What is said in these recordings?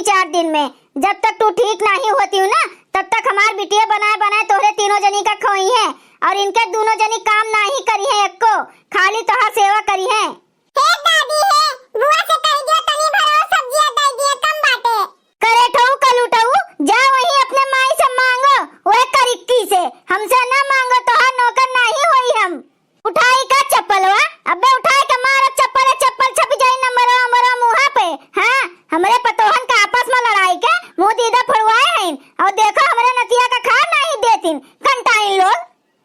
3-4 दिन में। जब तक तू ठीक नहीं होती हूँ ना तब तक हमार बिटिया बनाए बनाए तोहरे तीनों जनी का खोई है और इनके दोनों जनी काम नहीं करी है, एको खाली तोहर सेवा करी है। हे दादी हे बुआ से कह दिया तनी भरो सब्जियां दे दिए कम बाटे। करे ठऊ कल उठऊ जा वहीं अपने माई से मांगो, वह करिक्की से हमसे ना मांगो, तोहर नौकर नहीं होई हम। उठाई का चप्पलवा, अबे उठाई के मारा चप्पल छप जाई नंबरवा हमरो मुंह पे। हां हमरे पतोहन का आपस में लड़ाई के मुंह दीदा फड़वाए हैं और देखो हमरे नतिया का खा नहीं देतिन कंटाइन लोग।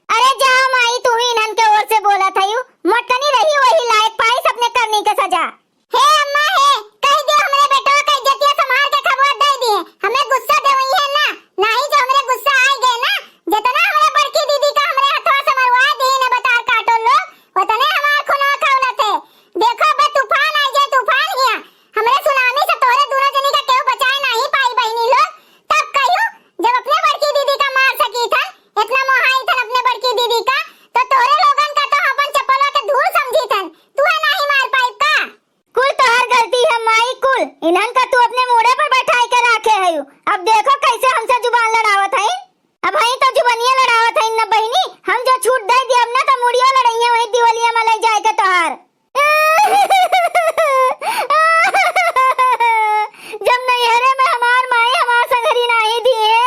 अरे जाओ माई तू ही इन्हन के ओर से बोला था यू मटकनी रही वही लायक पाई सबने करनी के सजा। हे अम्मा हे कह दे हमरे बेटवा का इज्जतिया संभाल के खबर दे दिए, हमें गुस्सा देवई है ना, नहीं जो हमरे गुस्सा आई गए ना जितना हमरे बड़की दीदी का हमरे हथवा से मरवा दी ने बतार काटो लोग उतने हमार खुनवा खौला थे। देखो बे तूफान आई जाए तूफान हिया हमरे सुनामी से तोरे दोनों जनी का केहू बचाए नहीं पाई बहनी लोग। तब कहियो जब अपने बड़की दीदी का मार सकी थन इतना मोहाई थन अपने बड़की दीदी का तो तोरे लोगन का तो अपन चप्पलवा के धूल समझी थन, तू है नहीं मार पाई का। कुल तोहर गलती है माई, कुल इन्हन का तू अपने मोड़े पर बैठाई के रखे है। अब देखो कैसे हमसे जुबान लड़ावत है। अब हई तो जुबानिया लड़ावत है न बहनी, हम जो छूट दे दी अब ना तो मुड़ियो लड़ाइया वही दिवालिया में ले जाए के तोहार। जब नैहरे में हमार माई हमार संगरी नहीं दिए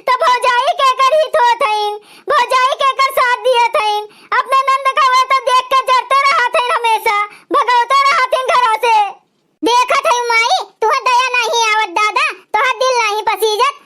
तो भौजाई के कर हित होत हईन, भौजाई के कर साथ दिए थईन, अपने नंद का वे तो देख के जरते रहा थे हमेशा, भगवते रहा थे घरों से। देखत है माई तुह दया नहीं आवत दादा, तोहर दिल नहीं पसीजत,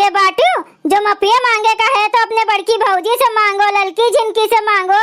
बाटू। जो माफिया मांगे का है तो अपने बड़की भौजी से मांगो, ललकी झिनकी से मांगो।